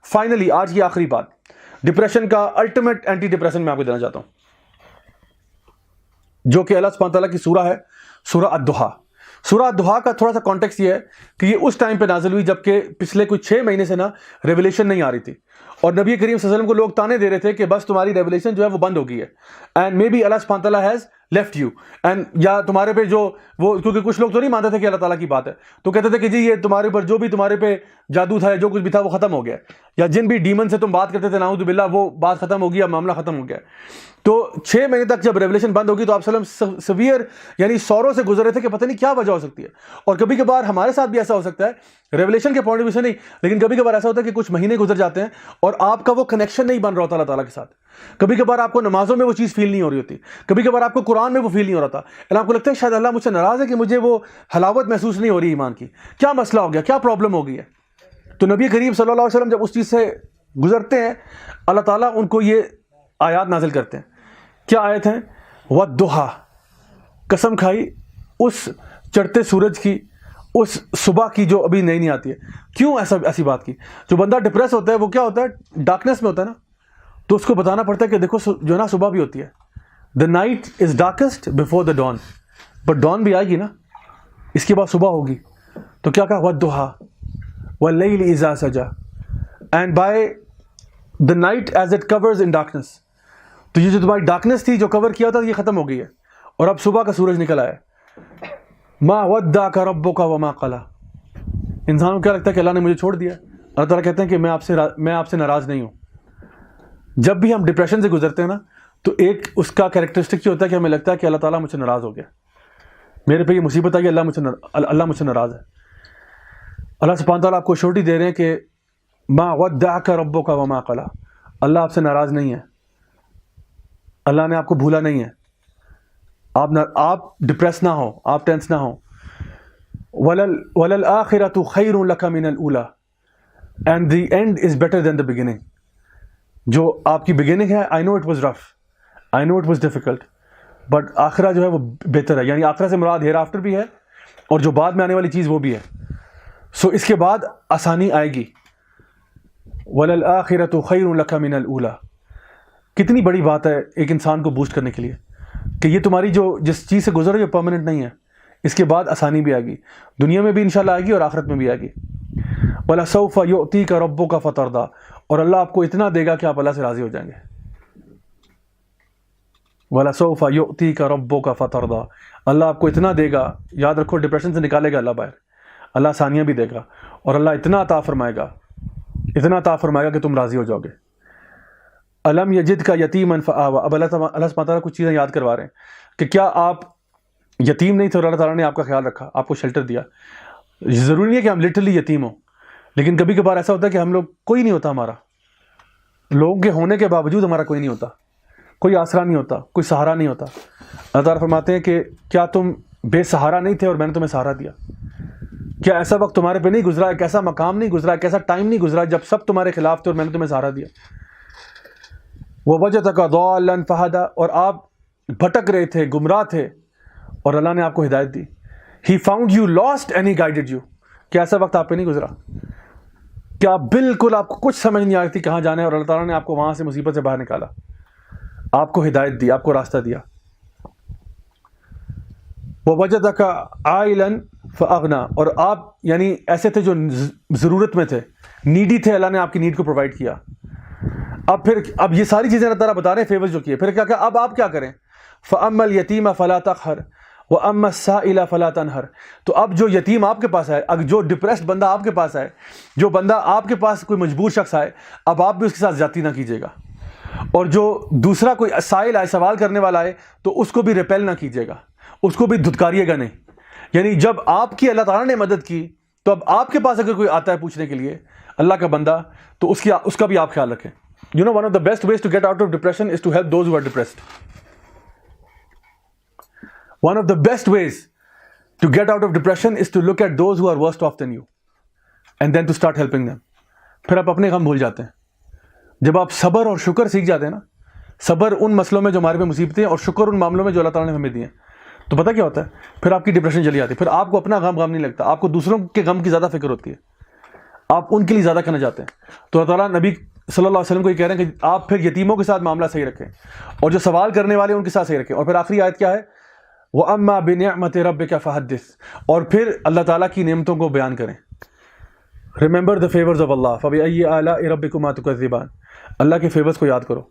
Finally آج کی آخری بات، ڈپریشن کا الٹیمیٹ اینٹی ڈپریشن میں آپ کو دینا چاہتا ہوں، جو کہ اللہ سبحانہ تعالیٰ کی سورہ ہے، سورہ الضحیٰ۔ سورہ الضحیٰ کا تھوڑا سا کانٹیکس یہ ہے کہ یہ اس ٹائم پہ نازل ہوئی جبکہ پچھلے کچھ 6 مہینے سے نا ریولیشن نہیں آ رہی تھی، اور نبی کریم صلی اللہ علیہ وسلم کو لوگ تانے دے رہے تھے کہ بس تمہاری ریولیشن جو ہے وہ بند ہو گئی ہے، اینڈ مے بی اللہ سبحانہ تعالیٰ ہیز لیفٹ یو، اینڈ یا تمہارے پہ جو وہ، کیونکہ کچھ لوگ تو نہیں مانتے تھے کہ اللہ تعالیٰ کی بات ہے، تو کہتے تھے کہ جی یہ تمہارے پر جو بھی تمہارے پہ جادو تھا، جو کچھ بھی تھا وہ ختم ہو گیا، یا جن بھی ڈیمن سے تم بات کرتے تھے نعوذ باللہ وہ بات ختم ہو گیا، معاملہ ختم ہو گیا۔ تو 6 مہینے تک جب ریولیشن بند ہوگی تو آپ صلی اللہ علیہ وسلم سویئر یعنی سوروں سے گزر رہے تھے کہ پتہ نہیں کیا وجہ ہو سکتی ہے، اور کبھی کبھار ہمارے ساتھ بھی ایسا ہو سکتا ہے، ریولیشن کے پوائنٹ آف ویو سے نہیں، لیکن کبھی کبھار ایسا ہوتا ہے کہ کچھ مہینے گزر جاتے ہیں اور آپ کا وہ کنیکشن نہیں بن رہا ہوتا اللہ تعالیٰ کے ساتھ، کبھی کبھار آپ کو نمازوں میں وہ چیز فیل نہیں ہو رہی ہوتی، کبھی کبھار آپ کو قرآن میں وہ فیل نہیں ہو رہا تھا، اللہ آپ کو لگتا ہے شاید اللہ مجھ سے ناراض ہے کہ مجھے وہ حلاوت محسوس نہیں ہو رہی ایمان کی، کیا مسئلہ ہو گیا، کیا پرابلم ہو گئی ہے۔ تو نبی کریم صلی اللہ علیہ وسلم جب اس چیز سے گزرتے ہیں، اللہ تعالیٰ ان کو یہ آیات نازل کرتے ہیں۔ کیا آیت ہیں؟ والضحیٰ، قسم کھائی اس چڑھتے سورج کی، اس صبح کی جو ابھی نہیں آتی ہے۔ کیوں ایسی بات کی؟ جو بندہ ڈپریس ہوتا ہے وہ کیا ہوتا ہے، ڈارکنیس میں ہوتا ہے نا، تو اس کو بتانا پڑتا ہے کہ دیکھو جو ہے نا صبح بھی ہوتی ہے، the night is darkest before the dawn, but dawn بھی آئے گی نا، اس کے بعد صبح ہوگی۔ تو کیا کہا؟ والضحیٰ واللیل اذا سجا، and by the night as it covers in darkness, تو یہ جو تمہاری ڈارکنیس تھی جو کور کیا تھا یہ ختم ہو گئی ہے، اور اب صبح کا سورج نکل آیا ہے۔ ما ودعک ربک وما قلی، انسان کو کیا لگتا ہے کہ اللہ نے مجھے چھوڑ دیا، اللہ تعالیٰ کہتے ہیں کہ میں آپ سے ناراض نہیں ہوں۔ جب بھی ہم ڈپریشن سے گزرتے ہیں نا تو ایک اس کا کیریکٹرسٹک یہ ہوتا ہے کہ ہمیں لگتا ہے کہ اللہ تعالیٰ مجھ سے ناراض ہو گیا، میرے پہ یہ مصیبت آئی، اللہ مجھ سے ناراض ہے۔ اللہ سبحانہ تعالیٰ آپ کو شورٹی دے رہے ہیں کہ ما ودعک ربک وما قلی، اللہ آپ سے ناراض نہیں ہے، اللہ نے آپ کو بھولا نہیں ہے، آپ ڈپریس نہ ہو، آپ ٹینس نہ ہو۔ وَلَلْآخِرَةُ خَيْرٌ لَكَ مِنَ الْأُولَى، and the end is better than the beginning. جو آپ کی بگننگ ہے، I know it was rough, I know it was difficult, but آخرہ جو ہے وہ بہتر ہے، یعنی آخرہ سے مراد ہیئر آفٹر بھی ہے اور جو بعد میں آنے والی چیز وہ بھی ہے۔ سو اس کے بعد آسانی آئے گی۔ وَلَلْآخِرَةُ خَيْرٌ لَكَ مِنَ الْأُولَى، کتنی بڑی بات ہے ایک انسان کو بوسٹ کرنے کے لیے کہ یہ تمہاری جو جس چیز سے گزر رہی ہے پرماننٹ نہیں ہے، اس کے بعد آسانی بھی آئے گی، دنیا میں بھی انشاءاللہ آئے گی اور آخرت میں بھی آئے گی۔ وَلَسَوْفَ يُؤْتِيكَ رَبُّكَ فَتَرْضَىٰ، اور اللہ آپ کو اتنا دے گا کہ آپ اللہ سے راضی ہو جائیں گے۔ وَلَسَوْفَ يُؤْتِيكَ رَبُّكَ فَتَرْضَىٰ، اللہ آپ کو اتنا دے گا، یاد رکھو ڈپریشن سے نکالے گا اللہ باہر، اللہ آسانیاں بھی دے گا، اور اللہ اتنا عطا فرمائے گا، اتنا عطا فرمائے گا کہ تم راضی ہو جاؤ گے۔ الم یجدک یتیما فآویٰ، اب اللہ سبحانہ تعالیٰ کچھ چیزیں یاد کروا رہے ہیں کہ کیا آپ یتیم نہیں تھے اور اللہ تعالیٰ نے آپ کا خیال رکھا، آپ کو شیلٹر دیا۔ ضروری نہیں ہے کہ ہم لٹرلی یتیم ہوں، لیکن کبھی کبھار ایسا ہوتا ہے کہ ہم لوگ کوئی نہیں ہوتا، ہمارا لوگوں کے ہونے کے باوجود ہمارا کوئی نہیں ہوتا، کوئی آسرا نہیں ہوتا، کوئی سہارا نہیں ہوتا۔ اللہ تعالیٰ فرماتے ہیں کہ کیا تم بے سہارا نہیں تھے اور میں نے تمہیں سہارا دیا؟ کیا ایسا وقت تمہارے پہ نہیں گزرا، ایک ایسا مقام نہیں گزرا، ایک ایسا ٹائم نہیں گزرا جب سب تمہارے خلاف تھے اور میں نے تمہیں سہارا دیا؟ وَوَجَدَكَ ضَالًّا فَهَدَىٰ، اور آپ بھٹک رہے تھے، گمراہ تھے، اور اللہ نے آپ کو ہدایت دی۔ He found you lost and he guided you، کیا ایسا وقت آپ پہ نہیں گزرا؟ کیا بالکل آپ کو کچھ سمجھ نہیں آئی تھی کہاں جانا ہے، اور اللہ تعالیٰ نے آپ کو وہاں سے مصیبت سے باہر نکالا، آپ کو ہدایت دی، آپ کو راستہ دیا۔ وَوَجَدَكَ عَائِلًا فَأَغْنَىٰ، اور آپ یعنی ایسے تھے جو ضرورت میں تھے، نیڈی تھے، اللہ نے آپ کی نیڈ کو پرووائڈ کیا۔ اب یہ ساری چیزیں اللہ تعالیٰ بتا رہے ہیں فیور جو کیے، پھر کیا اب آپ کیا کریں؟ فَأَمَّا الْيَتِيمَ فَلَا تَقْهَرْ وَأَمَّا السَّائِلَ فَلَا تَنْهَرْ، تو اب جو یتیم آپ کے پاس آئے، جو ڈپریسڈ بندہ آپ کے پاس آئے، جو بندہ آپ کے پاس کوئی مجبور شخص آئے، اب آپ بھی اس کے ساتھ زیادتی نہ کیجیے گا، اور جو دوسرا کوئی سائل آئے، سوال کرنے والا آئے، تو اس کو بھی ریپیل نہ کیجیے گا، اس کو بھی دھتکاریے گا نہیں۔ یعنی جب آپ کی اللہ تعالیٰ نے مدد کی تو اب آپ کے پاس اگر کوئی آتا ہے پوچھنے کے لیے اللہ کا بندہ، تو اس کا بھی آپ خیال رکھیں۔ You know, one of the best ways to get out of depression is to help those who are depressed. One of the best ways to get out of depression is to look at those who are worse off than you and then to start helping them. پھر آپ اپنے غم بھول جاتے ہیں جب آپ صبر اور شکر سیکھ جاتے ہیں نا، صبر ان مسئلوں میں جو ہمارے پہ مصیبتیں ہیں اور شکر ان معاملوں میں جو اللہ تعالیٰ نے ہمیں دیے ہیں، تو پتہ کیا ہوتا ہے؟ پھر آپ کی ڈپریشن چلی جاتی ہے، پھر آپ کو اپنا غم نہیں لگتا، آپ کو دوسروں کے غم کی زیادہ فکر ہوتی ہے۔ آپ ان کے لیے زیادہ کرنا چاہتے ہیں. تو اللہ تعالیٰ نبی صلی اللہ علیہ وسلم کو یہ کہہ رہے ہیں کہ آپ پھر یتیموں کے ساتھ معاملہ صحیح رکھیں اور جو سوال کرنے والے ہیں ان کے ساتھ صحیح رکھیں. اور پھر آخری آیت کیا ہے؟ وَأَمَّا بِنِعْمَةِ رَبِّكَ فَحَدِّثْ. اور پھر اللہ تعالیٰ کی نعمتوں کو بیان کریں. ریممبر دا فیورز آف اللہ فَبِأَيِّ آلَاءِ رَبِّكُمَا تُكَذِّبَانِ. اللہ کے فیورز کو یاد کرو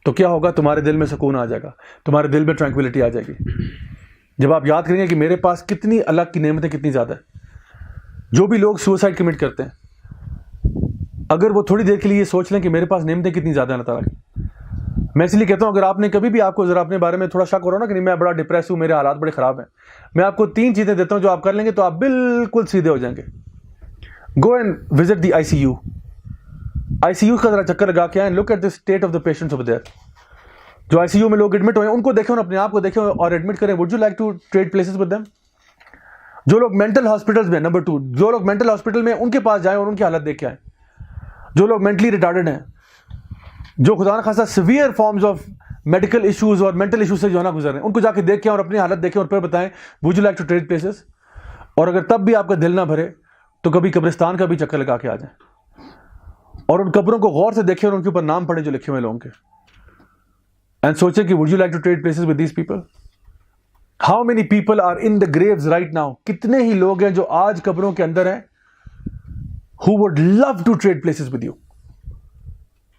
تو کیا ہوگا؟ تمہارے دل میں سکون آ جائے گا, تمہارے دل میں ٹرانکویلٹی آ جائے گی. جب آپ یاد کریں گے کہ میرے پاس کتنی اللہ کی نعمتیں کتنی زیادہ ہیں. جو بھی لوگ سوسائڈ کمٹ کرتے ہیں, اگر وہ تھوڑی دیر کے لیے یہ سوچ لیں کہ میرے پاس نعمتیں کتنی زیادہ ہیں اللہ تعالیٰ کی. میں اس لیے کہتا ہوں اگر آپ نے کبھی بھی آپ کو ذرا اپنے بارے میں تھوڑا شک ہو رہا ہو نا کہ نہیں میں بڑا ڈپریس ہوں, میرے حالات بڑے خراب ہیں, میں آپ کو 3 چیزیں دیتا ہوں جو آپ کر لیں گے تو آپ بالکل سیدھے ہو جائیں گے. Go and visit the ICU. ICU کا ذرا چکر لگا کے آئیں. Look at the state of the patients over there. جو ICU میں لوگ ایڈمٹ ہوئے ہیں ان کو دیکھیں اور اپنے آپ کو دیکھیں اور ایڈمٹ کریں. Would you like to trade places with them? جو لوگ مینٹل ہاسپٹلز میں, نمبر 2 جو لوگ مینٹل ہاسپٹل میں ان کے پاس جائیں اور ان کی حالت دیکھ کے آئیں. جو لوگ مینٹلی ریٹارڈڈ ہیں, جو خدا نخواستہ severe forms of medical issues اور مینٹل ایشوز سے جو ہے نا گزر رہے ہیں, ان کو جا کے دیکھ کے اور اپنی حالت دیکھیں اور پھر بتائیں would you like to trade places. اور اگر تب بھی آپ کا دل نہ بھرے تو کبھی قبرستان کا بھی چکر لگا کے آ جائیں اور ان قبروں کو غور سے دیکھیں اور ان کے اوپر نام پڑھیں جو لکھے ہوئے لوگوں کے, اینڈ سوچیں کہ would you like to trade places with these people. How many people are in the graves right now. کتنے ہی لوگ ہیں جو آج قبروں کے اندر ہیں who would love to trade places with you.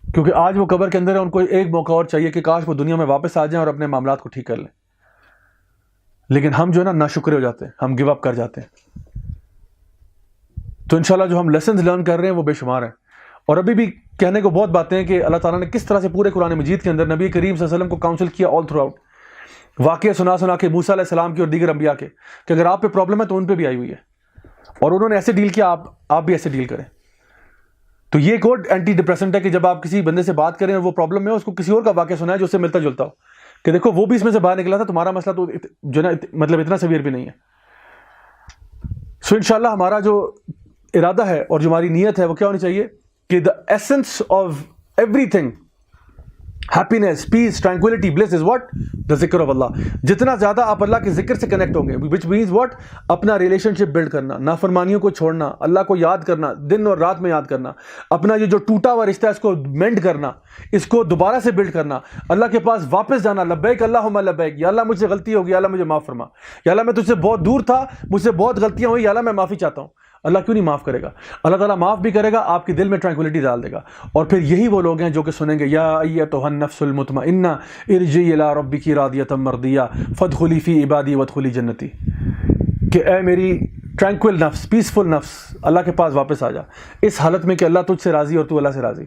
کیونکہ آج وہ قبر کے اندر ہے, ان کو ایک موقع اور چاہیے کہ کاش وہ دنیا میں واپس آ جائیں اور اپنے معاملات کو ٹھیک کر لیں. لیکن ہم جو ہے نا ناشکرے ہو جاتے ہیں, ہم گیو اپ کر جاتے ہیں. تو انشاءاللہ جو ہم لیسنز لرن کر رہے ہیں وہ بے شمار ہیں. اور ابھی بھی کہنے کو بہت باتیں ہیں کہ اللہ تعالیٰ نے کس طرح سے پورے قرآن مجید کے اندر نبی کریم صلی اللہ علیہ وسلم کو کاؤنسل کیا آل تھرو آؤٹ. واقعہ سنا کے موسیٰ علیہ السلام کی اور دیگر انبیاء کے کہ اگر آپ پہ پرابلم ہے تو ان پہ بھی آئی ہوئی ہے, اور انہوں نے ایسے ڈیل کیا, آپ بھی ایسے ڈیل کریں. تو یہ ایک اور اینٹی ڈپریسنٹ ہے کہ جب آپ کسی بندے سے بات کریں اور وہ پرابلم ہے, اس کو کسی اور کا واقعہ سنائے جو اس سے ملتا جلتا ہو کہ دیکھو وہ بھی اس میں سے باہر نکلا تھا, تمہارا مسئلہ تو جو ہے نا مطلب اتنا سیویئر بھی نہیں ہے. سو انشاءاللہ ہمارا جو ارادہ ہے اور جو ہماری نیت ہے وہ کیا ہونی چاہیے کہ the essence of everything, happiness, peace, tranquillity, bliss is what the ذکر آف اللہ. جتنا زیادہ آپ اللہ کے ذکر سے کنیکٹ ہوں گے, وچ مینز واٹ, اپنا ریلیشن شپ بلڈ کرنا, نافرمانیوں کو چھوڑنا, اللہ کو یاد کرنا, دن اور رات میں یاد کرنا, اپنا یہ جو ٹوٹا ہوا رشتہ ہے اس کو مینڈ کرنا, اس کو دوبارہ سے بلڈ کرنا, اللہ کے پاس واپس جانا, لبیک اللہم لبیک, یا اللہ مجھ سے غلطی ہوگی, یا اللہ مجھے معاف فرما, یا اللہ میں تجھ سے بہت دور تھا, مجھ سے بہت غلطیاں ہوئی, یا اللہ میں معافی چاہتا ہوں. اللہ کیوں نہیں معاف کرے گا؟ اللہ تعالیٰ معاف بھی کرے گا, آپ کے دل میں ٹرانکولیٹی ڈال دے گا. اور پھر یہی وہ لوگ ہیں جو کہ سنیں گے یا ایتھا النفس المطمئنہ ارجعی الی ربک راضیۃ مرضیہ فادخلی فی عبادی وادخلی جنتی, کہ اے میری ٹرانکویل نفس, پیسفل نفس, اللہ کے پاس واپس آ جا اس حالت میں کہ اللہ تجھ سے راضی اور تو اللہ سے راضی.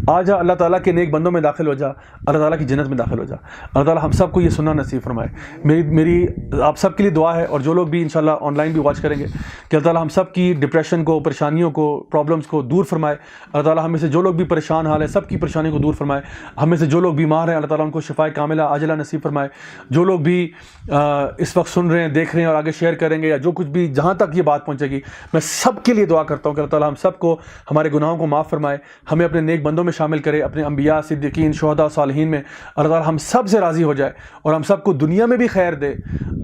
آ جا, اللہ تعالیٰ کے نیک بندوں میں داخل ہو جا, اللہ تعالیٰ کی جنت میں داخل ہو جا. اللہ تعالیٰ ہم سب کو یہ سننا نصیب فرمائے. میری آپ سب کے لیے دعا ہے, اور جو لوگ بھی انشاءاللہ آن لائن بھی واچ کریں گے, کہ اللہ تعالیٰ ہم سب کی ڈپریشن کو, پریشانیوں کو, پرابلمس کو دور فرمائے. اللہ تعالیٰ ہم میں سے جو لوگ بھی پریشان حال ہے سب کی پریشانیوں کو دور فرمائے. ہم میں سے جو لوگ بیمار ہیں اللہ تعالیٰ ان کو شفائے کاملہ عاجلہ نصیب فرمائے. جو لوگ بھی اس وقت سن رہے ہیں, دیکھ رہے ہیں اور آگے شیئر کریں گے, یا جو کچھ بھی جہاں تک یہ بات پہنچے گی, میں سب کے لیے دعا کرتا ہوں کہ اللہ تعالیٰ ہم سب کو ہمارے گناہوں کو معاف فرمائے, ہمیں اپنے نیک بندوں میں شامل کرے, اپنے انبیاء, صدیقین, شہداء, صالحین میں. اللہ تعالیٰ ہم سب سے راضی ہو جائے اور ہم سب کو دنیا میں بھی خیر دے,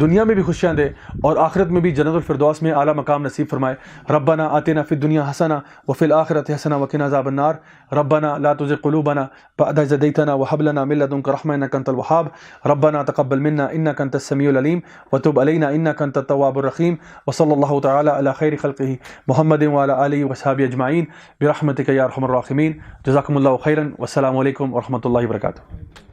دنیا میں بھی خوشیاں دے, اور آخرت میں بھی جنت الفردوس میں اعلیٰ مقام نصیب فرمائے. ربنا آتنا فی الدنیا حسنہ وفی الآخرۃ حسنہ وقنا عذاب النار. ربنا لا تزغ قلوبنا بعد إذ هديتنا وهب لنا من لدنك رحمة إنك أنت الوهاب. ربنا تقبل منا إنك أنت السميع العليم وتب علينا إنك أنت التواب الرحيم. وصلى الله تعالى على خير خلقه محمد وعلى آله وصحبه أجمعين برحمتك يا أرحم الراحمين. جزاكم الله خيرا والسلام عليكم ورحمة الله وبركاته.